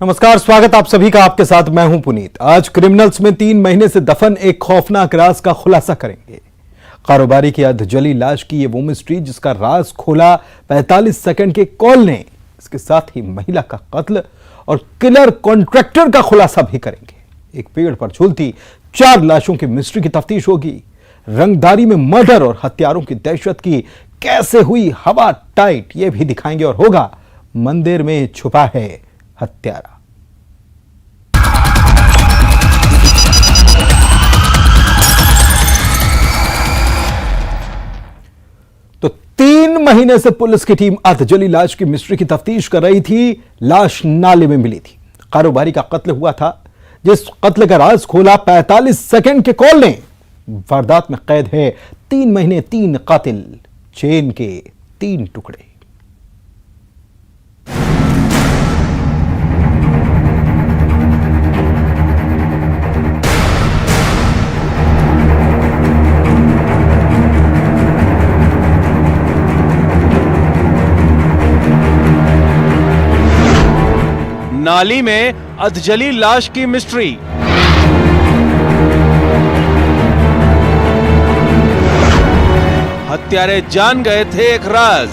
नमस्कार, स्वागत आप सभी का। आपके साथ मैं हूं पुनीत। आज क्रिमिनल्स में 3 महीने से दफन एक खौफनाक राज का खुलासा करेंगे। कारोबारी की अधजली लाश की ये वो मिस्ट्री जिसका राज खोला 45 सेकंड के कॉल ने। इसके साथ ही महिला का कत्ल और किलर कॉन्ट्रैक्टर का खुलासा भी करेंगे। एक पेड़ पर झूलती 4 लाशों की मिस्ट्री की तफ्तीश होगी। रंगदारी में मर्डर और हत्यारों की दहशत की कैसे हुई हवा टाइट, ये भी दिखाएंगे। और होगा मंदिर में छुपा है हत्यारा। तो 3 महीने से पुलिस की टीम अधजली लाश की मिस्ट्री की तफ्तीश कर रही थी। लाश नाले में मिली थी। कारोबारी का कत्ल हुआ था, जिस कत्ल का राज खोला 45 सेकंड के कॉल ने। वारदात में कैद है 3 महीने 3 कातिल, चेन के 3 टुकड़े। नाली में अधजली लाश की मिस्ट्री। हत्यारे जान गए थे एक राज।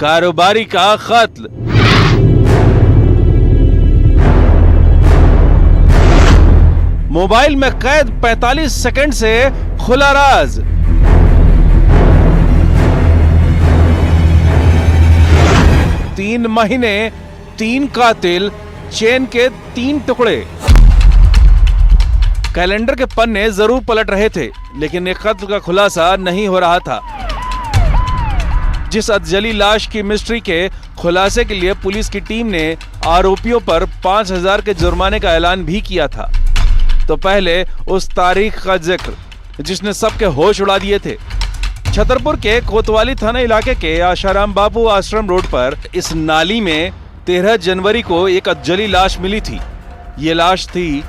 कारोबारी का कत्ल। मोबाइल में कैद 45 सेकंड से खुला राज। तीन महीने 3 कातिल, चेन के 3 टुकड़े। कैलेंडर के पन्ने जरूर पलट रहे थे, लेकिन एक कत्ल का खुलासा नहीं हो रहा था। जिस अधजली लाश की मिस्ट्री के खुलासे के लिए पुलिस की टीम ने आरोपियों पर 5000 के जुर्माने का ऐलान भी किया था, तो पहले उस तारीख का जिक्र जिसने सबके होश उड़ा दिए थे। छतरपुर के कोतवाली थाना इलाके के आशाराम बापू आश्रम रोड पर इस नाली में 13 जनवरी को एक अधजली लाश मिली थी। ये लाश थी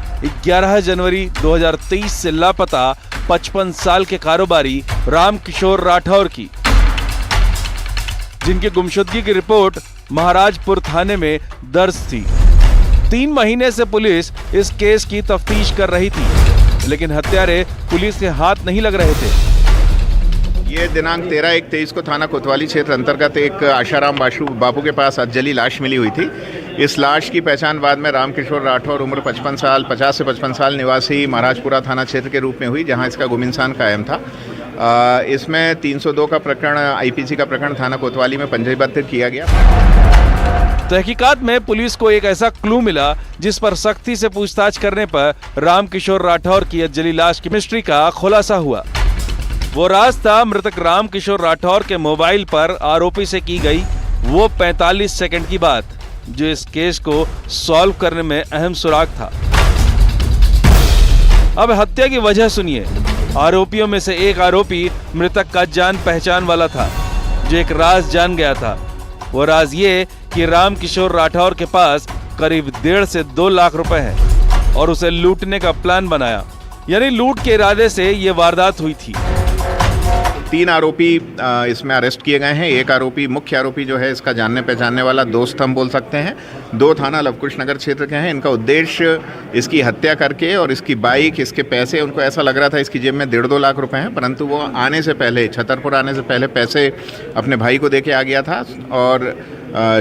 11 जनवरी 2023 से लापता 55 साल के कारोबारी रामकिशोर राठौर की, जिनकी गुमशुदगी की रिपोर्ट महाराजपुर थाने में दर्ज थी। 3 महीने से पुलिस इस केस की तफ्तीश कर रही थी, लेकिन हत्यारे पुलिस के हाथ नहीं लग रहे थे। ये दिनांक 13/1/23 को थाना कोतवाली क्षेत्र अंतर्गत एक आशाराम बापू के पास अधजली लाश मिली हुई थी। इस लाश की पहचान बाद में रामकिशोर राठौर उम्र 50 से 55 साल निवासी महाराजपुरा थाना क्षेत्र के रूप में हुई, जहां इसका गुमिंसान कायम था। इसमें 302 का प्रकरण, आईपीसी का प्रकरण थाना कोतवाली में पंजीबद्ध किया गया। तहकीकात में पुलिस को एक ऐसा क्लू मिला जिस पर सख्ती से पूछताछ करने पर रामकिशोर राठौर की अधजली लाश की मिस्ट्री का खुलासा हुआ। वो राज था मृतक रामकिशोर राठौर के मोबाइल पर आरोपी से की गई वो 45 सेकंड की बात, जो इस केस को सॉल्व करने में अहम सुराग था। अब हत्या की वजह सुनिए। आरोपियों में से एक आरोपी मृतक का जान पहचान वाला था, जो एक राज जान गया था। वो राज ये कि रामकिशोर राठौर के पास करीब 1.5 से 2 लाख रुपए हैं और उसे लूटने का प्लान बनाया, यानी लूट के इरादे से ये वारदात हुई थी। 3 आरोपी इसमें अरेस्ट किए गए हैं। एक आरोपी, मुख्य आरोपी जो है, इसका जानने पहचानने वाला दोस्त हम बोल सकते हैं। 2 थाना लवकुश नगर क्षेत्र के हैं। इनका उद्देश्य इसकी हत्या करके और इसकी बाइक, इसके पैसे, उनको ऐसा लग रहा था इसकी जेब में 1.5-2 लाख रुपए हैं, परंतु वो आने से पहले, छतरपुर आने से पहले पैसे अपने भाई को देके आ गया था और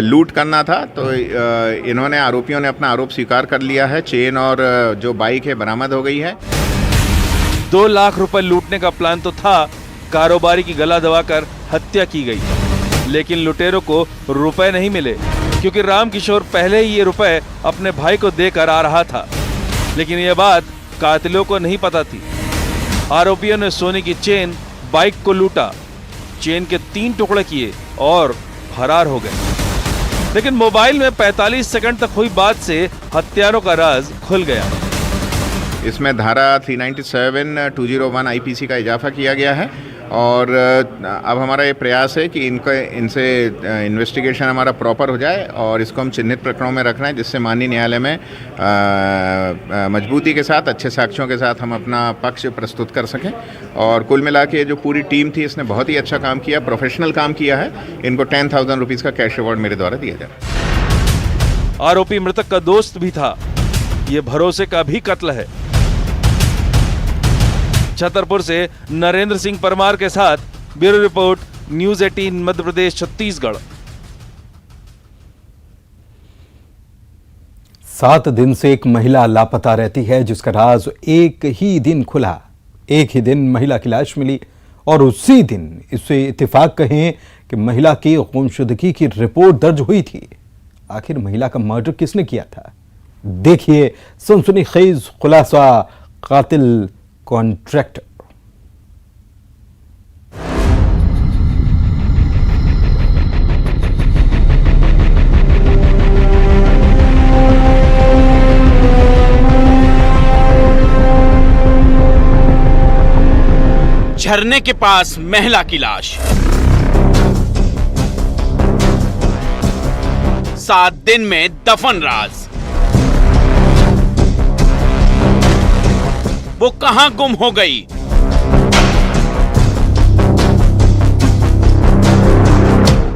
लूट करना था। तो इन्होंने, आरोपियों ने अपना आरोप स्वीकार कर लिया है। चेन और जो बाइक है बरामद हो गई है। 2 लाख रुपए लूटने का प्लान तो था, कारोबारी की गला दबाकर हत्या की गई, लेकिन लुटेरों को रुपए नहीं मिले, क्योंकि रामकिशोर पहले ही ये रुपए अपने भाई को देकर आ रहा था। लेकिन ये बात कातिलों को नहीं पता थी। आरोपियों ने सोने की चेन, बाइक को लूटा, चेन के 3 टुकड़े किए और फरार हो गए। लेकिन मोबाइल में 45 सेकंड तक हुई बात से हत्यारों का राज खुल गया। इसमें धारा 397, 201 आईपीसी का इजाफा किया गया है और अब हमारा ये प्रयास है कि इनसे इन्वेस्टिगेशन हमारा प्रॉपर हो जाए और इसको हम चिन्हित प्रकरणों में रख रहे हैं, जिससे माननीय न्यायालय में मजबूती के साथ, अच्छे साक्ष्यों के साथ हम अपना पक्ष प्रस्तुत कर सकें। और कुल मिला के जो पूरी टीम थी इसने बहुत ही अच्छा काम किया, प्रोफेशनल काम किया है। इनको 10,000 रुपीज़ का कैश अवार्ड मेरे द्वारा दिया जाए। आरोपी मृतक का दोस्त भी था। ये भरोसे का भी कत्ल है। छतरपुर से नरेंद्र सिंह परमार के साथ bureau report, news 18 Madhya Pradesh Chhattisgarh. 7 दिन से एक महिला लापता रहती है, जिसका राज एक ही दिन खुला। एक ही दिन महिला की लाश मिली और उसी दिन इससे इत्तेफाक कहें कि महिला की गुमशुदगी की रिपोर्ट दर्ज हुई थी। आखिर महिला का मर्डर किसने किया था? देखिए सनसनीखेज खुलासा, कातिल कॉन्ट्रैक्टर। झरने के पास महिला की लाश। 7 दिन में दफन राज। वो कहां गुम हो गई?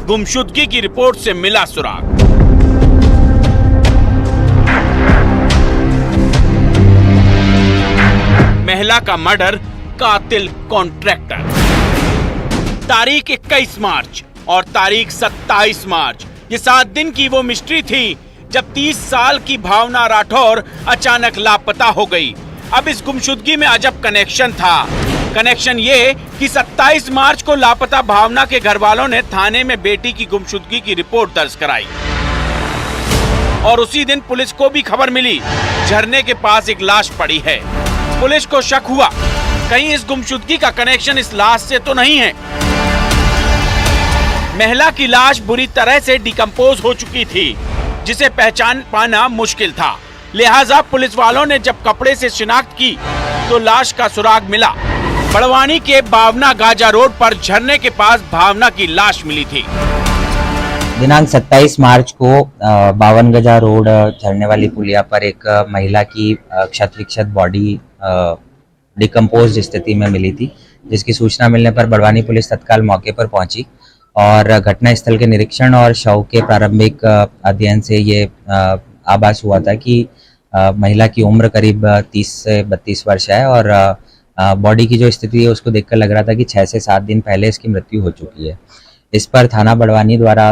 गुमशुदगी की रिपोर्ट से मिला सुराग। महिला का मर्डर, कातिल कॉन्ट्रैक्टर। तारीख 21 मार्च और तारीख 27 मार्च, ये 7 दिन की वो मिस्ट्री थी जब 30 साल की भावना राठौर अचानक लापता हो गई। अब इस गुमशुदगी में अजब कनेक्शन था। कनेक्शन ये कि 27 मार्च को लापता भावना के घर वालों ने थाने में बेटी की गुमशुदगी की रिपोर्ट दर्ज कराई और उसी दिन पुलिस को भी खबर मिली झरने के पास एक लाश पड़ी है। पुलिस को शक हुआ कहीं इस गुमशुदगी का कनेक्शन इस लाश से तो नहीं है। महिला की लाश बुरी तरह से डिकम्पोज हो चुकी थी, जिसे पहचान पाना मुश्किल था। लिहाजा पुलिस वालों ने जब कपड़े से शिनाख्त की तो लाश का सुराग मिला। बड़वानी के बावना गाजा रोड पर झरने के पास भावना की लाश मिली थी। दिनांक 27 मार्च को 52 गजा रोड झरने वाली पुलिया पर एक महिला की क्षत विक्षत बॉडी डिकम्पोज स्थिति में मिली थी, जिसकी सूचना मिलने पर बड़वानी पुलिस तत्काल मौके पर पहुंची और घटना स्थल के निरीक्षण और शव के प्रारंभिक अध्ययन से ये आभास हुआ था कि महिला की उम्र करीब 30 से 32 वर्ष है और बॉडी की जो स्थिति है उसको देखकर लग रहा था कि 6 से 7 दिन पहले इसकी मृत्यु हो चुकी है। इस पर थाना बड़वानी द्वारा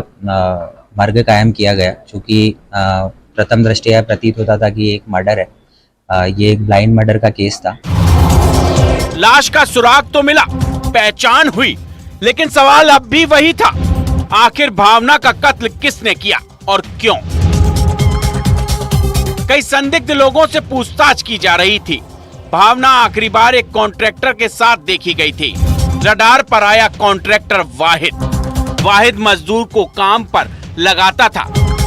मर्ग कायम किया गया, चूँकि प्रथम दृष्टया प्रतीत होता था कि एक मर्डर है। ये एक ब्लाइंड मर्डर का केस था। लाश का सुराग तो मिला, पहचान हुई, लेकिन सवाल अब भी वही था, आखिर भावना का कत्ल किसने किया और क्यों? कई संदिग्ध लोगों से पूछताछ की जा रही थी। भावना आखिरी बार एक कॉन्ट्रैक्टर के साथ देखी गई थी। रडार पर आया कॉन्ट्रैक्टर वाहिद मजदूर को काम पर लगाता था।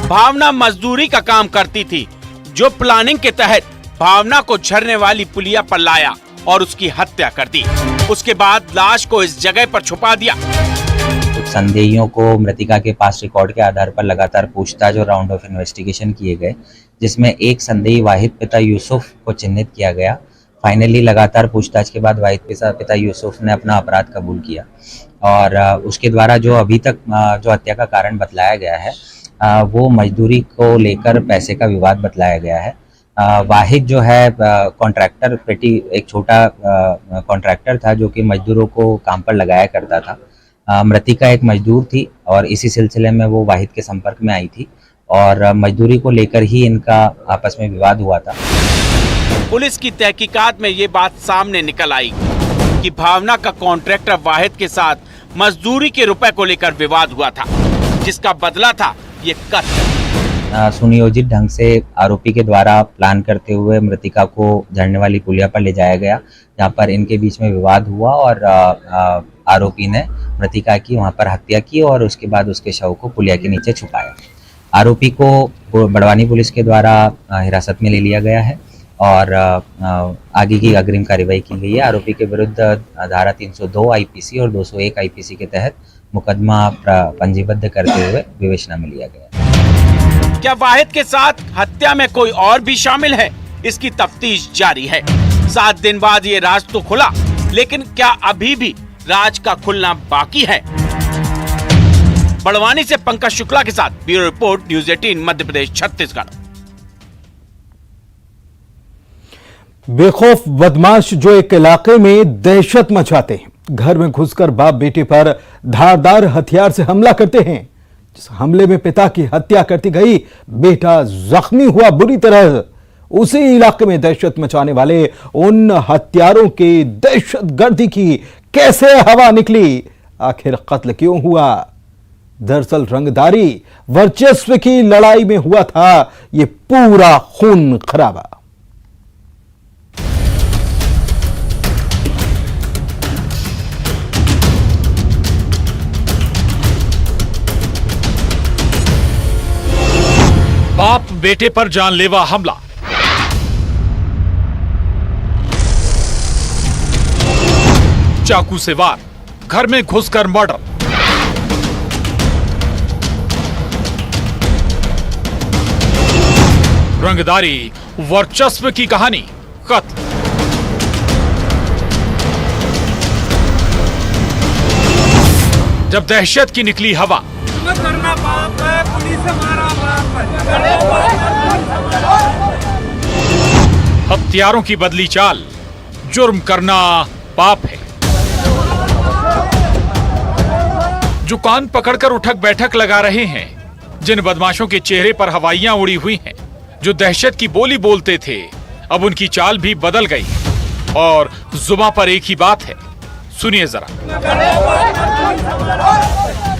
भावना मजदूरी का काम करती थी, जो प्लानिंग के तहत भावना को झरने वाली पुलिया पर लाया और उसकी हत्या कर दी। उसके बाद लाश को इस जगह पर छुपा दिया। कुछ संदेहियों को मृतिका के पास रिकॉर्ड के आधार पर लगातार पूछताछ और राउंड ऑफ इन्वेस्टिगेशन किए गए, जिसमें एक संदेही वाहिद पिता यूसुफ को चिन्हित किया गया। फाइनली लगातार पूछताछ के बाद वाहिद पिता यूसुफ ने अपना अपराध कबूल किया और उसके द्वारा जो अभी तक जो हत्या का कारण बतलाया गया है वो मजदूरी को लेकर पैसे का विवाद बतलाया गया है। वाहिद जो है कॉन्ट्रैक्टर, एक छोटा कॉन्ट्रैक्टर था जो कि मजदूरों को काम पर लगाया करता था। मृतिका एक मजदूर थी और इसी सिलसिले में वो वाहिद के संपर्क में आई थी और मजदूरी को लेकर ही इनका आपस में विवाद हुआ था। पुलिस की तहकीकात में ये बात सामने निकल आई कि भावना का कॉन्ट्रैक्टर वाहिद के साथ मजदूरी के रुपए को लेकर विवाद हुआ था, जिसका बदला था ये कत्ल। सुनियोजित ढंग से आरोपी के द्वारा प्लान करते हुए मृतिका को झरने वाली पुलिया पर ले जाया गया, जहाँ पर इनके बीच में विवाद हुआ और आरोपी ने मृतिका की वहाँ पर हत्या की और उसके बाद उसके शव को पुलिया के नीचे छुपाया। आरोपी को बड़वानी पुलिस के द्वारा हिरासत में ले लिया गया है और आगे की अग्रिम कार्रवाई की गई है। आरोपी के विरुद्ध धारा 302 आईपीसी और 201 आईपीसी के तहत मुकदमा पंजीबद्ध करते हुए विवेचना में लिया गया। क्या वाहिद के साथ हत्या में कोई और भी शामिल है? इसकी तफ्तीश जारी है। 7 दिन बाद ये राज तो खुला, लेकिन क्या अभी भी राज का खुलना बाकी है? बड़वानी से पंकज शुक्ला के साथ bureau report, news 18 Madhya Pradesh Chhattisgarh. बेखौफ बदमाश जो एक इलाके में दहशत मचाते हैं, घर में घुसकर बाप बेटे पर धारदार हथियार से हमला करते हैं। जिस हमले में पिता की हत्या करती गई, बेटा जख्मी हुआ बुरी तरह। उसी इलाके में दहशत मचाने वाले उन हत्यारों के दहशतगर्दी की कैसे हवा निकली? आखिर कत्ल क्यों हुआ? दरअसल रंगदारी वर्चस्व की लड़ाई में हुआ था ये पूरा खून खराबा। बाप बेटे पर जानलेवा हमला, चाकू से वार, घर में घुसकर मर्डर। रंगदारी वर्चस्व की कहानी, कत्ल। जब दहशत की निकली हवा, करना पाप है, पुलिस हमारा बाप है। हत्यारों की बदली चाल, जुर्म करना पाप है। जो कान पकड़कर उठक बैठक लगा रहे हैं, जिन बदमाशों के चेहरे पर हवाइयां उड़ी हुई हैं, जो दहशत की बोली बोलते थे, अब उनकी चाल भी बदल गई और जुबां पर एक ही बात है। सुनिए जरा।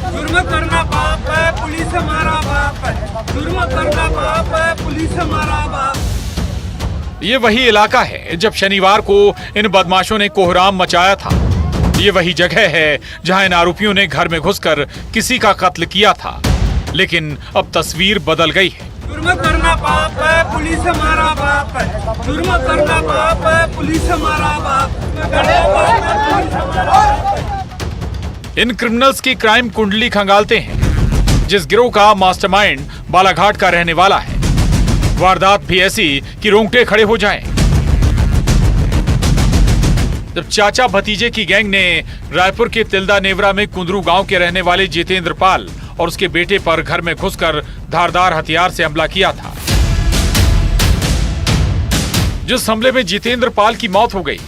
जुर्म करना पाप है, पुलिस हमारा बाप है। जुर्म करना पाप है, पुलिस हमारा बाप। ये वही इलाका है जब शनिवार को इन बदमाशों ने कोहराम मचाया था। ये वही जगह है जहां इन आरोपियों ने घर में घुसकर किसी का कत्ल किया था। लेकिन अब तस्वीर बदल गई है। जुर्म करना पाप है, पुलिस हमारा बाप है। जुर्म करना पाप है, पुलिस हमारा बाप। इन क्रिमिनल्स की क्राइम कुंडली खंगालते हैं। जिस गिरोह का मास्टरमाइंड बालाघाट का रहने वाला है, वारदात भी ऐसी कि रोंगटे खड़े हो जाएं। जब चाचा भतीजे की गैंग ने रायपुर के तिल्दा नेवरा में कुंदरू गांव के रहने वाले जितेंद्र पाल और उसके बेटे पर घर में घुसकर धारदार हथियार से हमला किया था। जिस हमले में जितेंद्र पाल की मौत हो गई,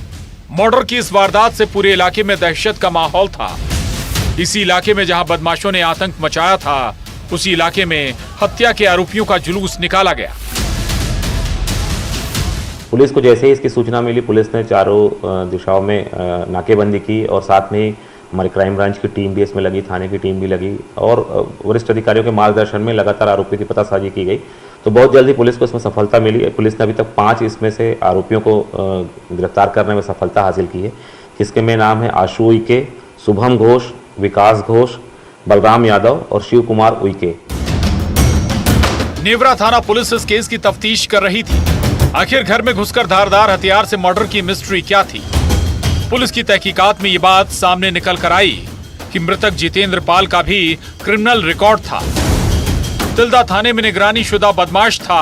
मर्डर की इस वारदात से पूरे इलाके में दहशत का माहौल था। इसी इलाके में जहां बदमाशों ने आतंक मचाया था, उसी इलाके में हत्या के आरोपियों का जुलूस निकाला गया। पुलिस को जैसे ही इसकी सूचना मिली, पुलिस ने चारों दिशाओं में नाकेबंदी की और साथ में ही हमारी क्राइम ब्रांच की टीम भी इसमें लगी, थाने की टीम भी लगी और वरिष्ठ अधिकारियों के मार्गदर्शन में लगातार आरोपियों की पतासाजी की गई। तो बहुत जल्दी पुलिस को इसमें सफलता मिली। पुलिस ने अभी तक 5 इसमें से आरोपियों को गिरफ्तार करने में सफलता हासिल की है, जिसके में नाम है आशु उइके, शुभम घोष, विकास घोष, बलराम यादव और शिव कुमार उइके। नेवरा थाना पुलिस इस केस की तफ्तीश कर रही थी। आखिर घर में घुसकर धारदार हथियार से मर्डर की मिस्ट्री क्या थी? पुलिस की तहकीकात में ये बात सामने निकल कर आई कि मृतक जितेंद्र पाल का भी क्रिमिनल रिकॉर्ड था। तिल्दा थाने में निगरानी शुदा बदमाश था।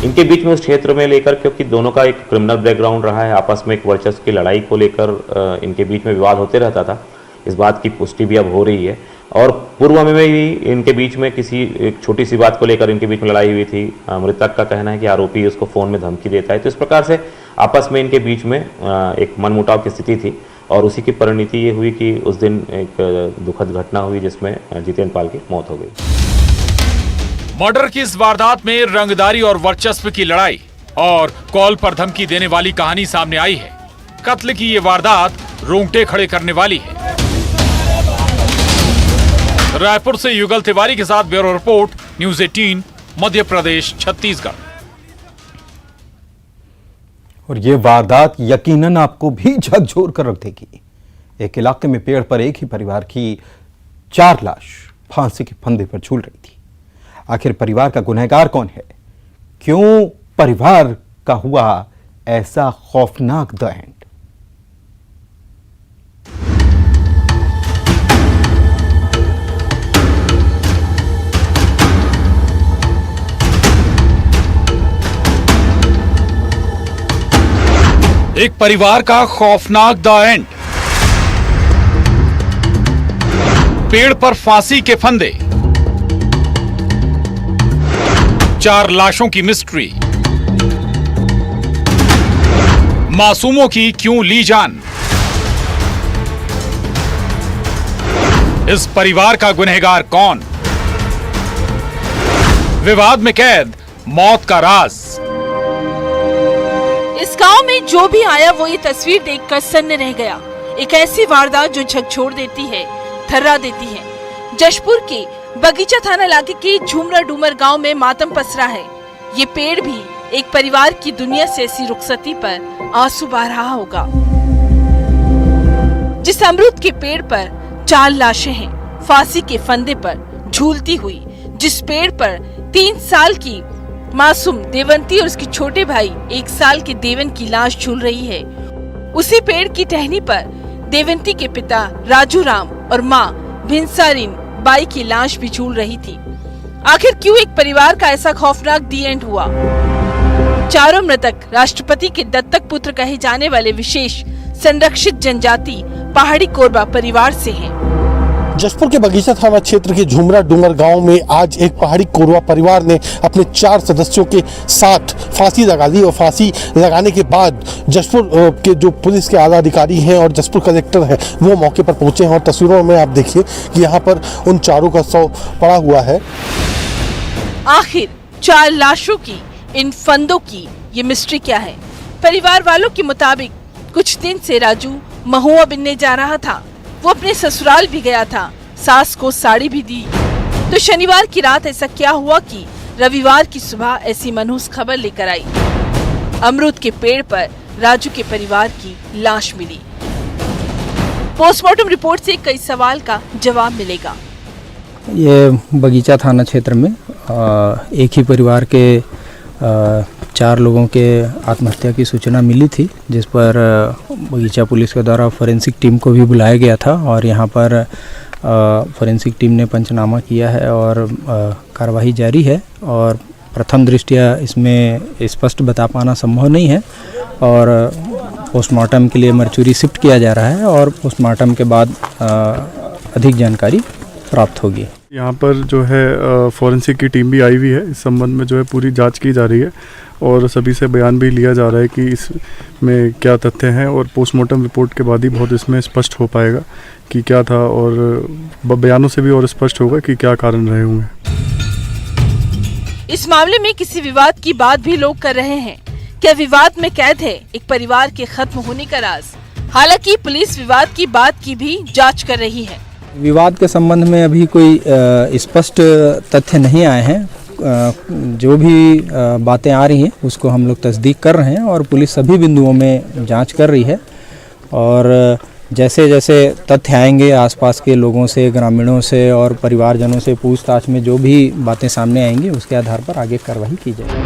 इनके बीच में उस क्षेत्र में लेकर, क्योंकि दोनों का एक क्रिमिनल बैकग्राउंड रहा है, आपस में एक वर्चस्व की लड़ाई को लेकर इनके बीच में विवाद होते रहता था। इस बात की पुष्टि भी अब हो रही है और पूर्व में भी इनके बीच में किसी एक छोटी सी बात को लेकर इनके बीच में लड़ाई हुई थी। मृतक का कहना है कि आरोपी उसको फ़ोन में धमकी देता है। तो इस प्रकार से आपस में इनके बीच में एक मनमुटाव की स्थिति थी और उसी की परिणति ये हुई कि उस दिन एक दुखद घटना हुई जिसमें जितेंद्र पाल की मौत हो गई। मर्डर की इस वारदात में रंगदारी और वर्चस्व की लड़ाई और कॉल पर धमकी देने वाली कहानी सामने आई है। कत्ल की ये वारदात रोंगटे खड़े करने वाली है। रायपुर से युगल तिवारी के साथ bureau report, news 18 Madhya Pradesh Chhattisgarh. और ये वारदात यकीनन आपको भी झकझोर कर रख देगी। एक इलाके में पेड़ पर एक ही परिवार की 4 लाश फांसी के फंदे पर झूल रही थी। आखिर परिवार का गुनहगार कौन है? क्यों परिवार का हुआ ऐसा खौफनाक द एंड। एक परिवार का खौफनाक द एंड। पेड़ पर फांसी के फंदे, 4 लाशों की मिस्ट्री, मासूमों की क्यों ली जान। इस परिवार का गुनहगार कौन? विवाद में कैद मौत का राज। इस गांव में जो भी आया वो ये तस्वीर देखकर सन्न रह गया। एक ऐसी वारदात जो झकझोर देती है, थर्रा देती है। जशपुर के बगीचा थाना इलाके के झूमरा डूमर गांव में मातम पसरा है। ये पेड़ भी एक परिवार की दुनिया से ऐसी रुखसती पर आंसू बहा रहा होगा। जिस अमरूद के पेड़ पर 4 लाशें हैं फांसी के फंदे पर झूलती हुई, जिस पेड़ पर 3 साल की मासूम देवंती और उसके छोटे भाई 1 साल के देवन की लाश झूल रही है, उसी पेड़ की टहनी पर देवंती के पिता राजू राम और माँ भिनसारिन बाई की लाश भी झूल रही थी। आखिर क्यों एक परिवार का ऐसा खौफनाक दी एंड हुआ? चारों मृतक राष्ट्रपति के दत्तक पुत्र कहे जाने वाले विशेष संरक्षित जनजाति पहाड़ी कोरबा परिवार से हैं। जशपुर के बगीचा थाना क्षेत्र के झूमरा डूमर गांव में आज एक पहाड़ी कोरवा परिवार ने अपने 4 सदस्यों के साथ फांसी लगा ली और फांसी लगाने के बाद जशपुर के जो पुलिस के आला अधिकारी हैं और जशपुर कलेक्टर हैं वो मौके पर पहुंचे हैं और तस्वीरों में आप देखिए कि यहाँ पर उन चारों का शव पड़ा हुआ है। आखिर 4 लाशों की, इन फंदों की ये मिस्ट्री क्या है? परिवार वालों के मुताबिक कुछ दिन से राजू महुआ बिनने जा रहा था। वो अपने ससुराल भी गया था, सास को साड़ी भी दी। तो शनिवार की रात ऐसा क्या हुआ कि रविवार की सुबह ऐसी मनहूस खबर लेकर आई। अमरूद के पेड़ पर राजू के परिवार की लाश मिली। पोस्टमार्टम रिपोर्ट से कई सवाल का जवाब मिलेगा। ये बगीचा थाना क्षेत्र में एक ही परिवार के 4 लोगों के आत्महत्या की सूचना मिली थी, जिस पर बगीचा पुलिस के द्वारा फोरेंसिक टीम को भी बुलाया गया था और यहाँ पर फोरेंसिक टीम ने पंचनामा किया है और कार्रवाई जारी है। और प्रथम दृष्टया इसमें स्पष्ट बता पाना संभव नहीं है और पोस्टमार्टम के लिए मर्चुरी शिफ्ट किया जा रहा है और पोस्टमार्टम के बाद अधिक जानकारी प्राप्त होगी। यहाँ पर जो है फॉरेंसिक की टीम भी आई हुई है। इस संबंध में जो है पूरी जांच की जा रही है और सभी से बयान भी लिया जा रहा है कि इसमें क्या तथ्य हैं और पोस्टमार्टम रिपोर्ट के बाद ही बहुत इसमें स्पष्ट हो पाएगा कि क्या था और बयानों से भी और स्पष्ट होगा कि क्या कारण रहे होंगे। इस मामले में किसी विवाद की बात भी लोग कर रहे हैं। क्या विवाद में कैद है एक परिवार के खत्म होने का राज? हालांकि पुलिस विवाद की बात की भी जांच कर रही है। विवाद के संबंध में अभी कोई स्पष्ट तथ्य नहीं आए हैं। जो भी बातें आ रही हैं उसको हम लोग तस्दीक कर रहे हैं और पुलिस सभी बिंदुओं में जांच कर रही है और जैसे जैसे तथ्य आएंगे आसपास के लोगों से, ग्रामीणों से और परिवारजनों से पूछताछ में जो भी बातें सामने आएंगी उसके आधार पर आगे कार्रवाई की जाएगी।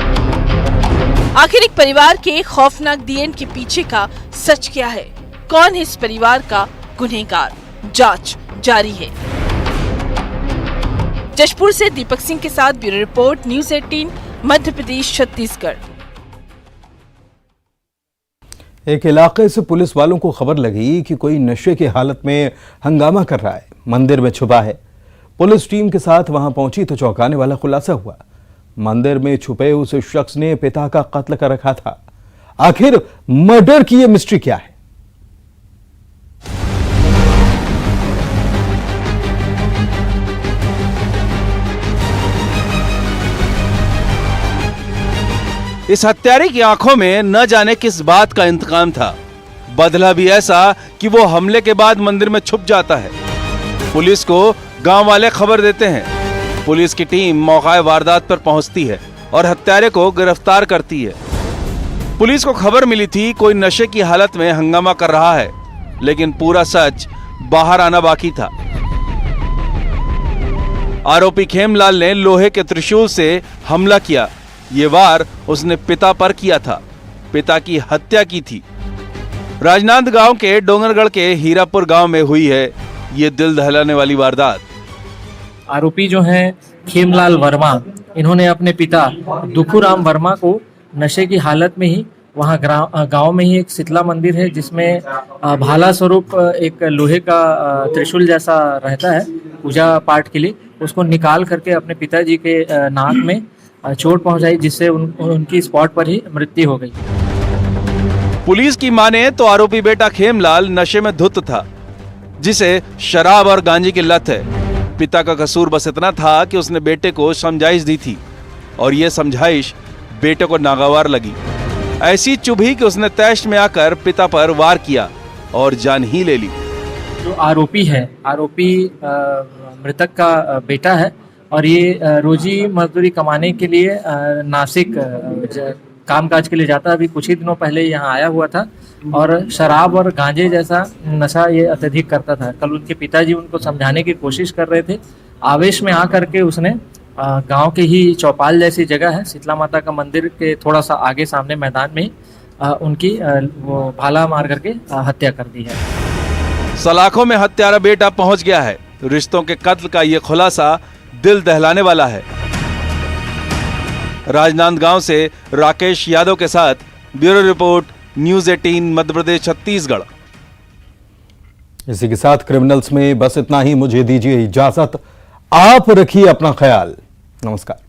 आखिर एक परिवार के खौफनाक दी एंड के पीछे का सच क्या है? कौन है इस परिवार का गुनहगार? जांच जारी है। जशपुर से दीपक सिंह के साथ bureau report, news 18 Madhya Pradesh Chhattisgarh. एक इलाके से पुलिस वालों को खबर लगी कि कोई नशे की हालत में हंगामा कर रहा है, मंदिर में छुपा है। पुलिस टीम के साथ वहां पहुंची तो चौंकाने वाला खुलासा हुआ। मंदिर में छुपे उस शख्स ने पिता का कत्ल कर रखा था। आखिर मर्डर की यह मिस्ट्री क्या है? इस हत्यारे की आंखों में न जाने किस बात का इंतकाम था। बदला भी ऐसा कि वो हमले के बाद मंदिर में छुप जाता है। पुलिस को गांव वाले खबर देते हैं। पुलिस की टीम मौका वारदात पर पहुंचती है और हत्यारे को गिरफ्तार करती है। पुलिस को खबर मिली थी कोई नशे की हालत में हंगामा कर रहा है, लेकिन पूरा सच बाहर आना बाकी था। आरोपी खेमलाल ने लोहे के त्रिशूल से हमला किया। ये वार उसने पिता पर किया था। पिता की हत्या की थी। राजनांदगांव के डोंगरगढ़ के हीरापुर गांव में हुई है ये दिल दहलाने वाली वारदात। आरोपी जो हैं खेमलाल वर्मा, इन्होंने अपने पिता दुखूराम वर्मा को नशे की हालत में ही वहाँ गांव में ही एक शीतला मंदिर है जिसमें भाला स्वरूप एक लोहे का त्रिशूल जैसा रहता है पूजा पाठ के लिए, उसको निकाल करके अपने पिताजी के नाक में चोट पहुंचाई, जिससे उनकी स्पॉट पर ही मृत्यु हो गई। पुलिस की माने तो आरोपी बेटा खेमलाल नशे में धुत था, जिसे शराब और गांजे की लत है। पिता का कसूर बस इतना था कि उसने बेटे को समझाइश दी थी और ये समझाइश बेटे को नागवार लगी। ऐसी चुभी कि उसने तैश में आकर पिता पर वार किया और जान ही ले ली। जो आरोपी है, आरोपी मृतक का बेटा है और ये रोजी मजदूरी कमाने के लिए नासिक कामकाज के लिए जाता है। अभी कुछ ही दिनों पहले यहाँ आया हुआ था और शराब और गांजे जैसा नशा ये अत्यधिक करता था। कल उनके पिताजी उनको समझाने की कोशिश कर रहे थे, आवेश में आकर के उसने गांव के ही चौपाल जैसी जगह है, शीतला माता का मंदिर के थोड़ा सा आगे सामने मैदान में उनकी वो भाला मार करके हत्या कर दी है। सलाखों में हत्यारा बेटा पहुंच गया है। रिश्तों के कत्ल का ये खुलासा दिल दहलाने वाला है। राजनांदगांव से राकेश यादव के साथ bureau report, news 18 Madhya Pradesh Chhattisgarh. इसी के साथ क्रिमिनल्स में बस इतना ही। मुझे दीजिए इजाजत। आप रखिए अपना ख्याल। नमस्कार।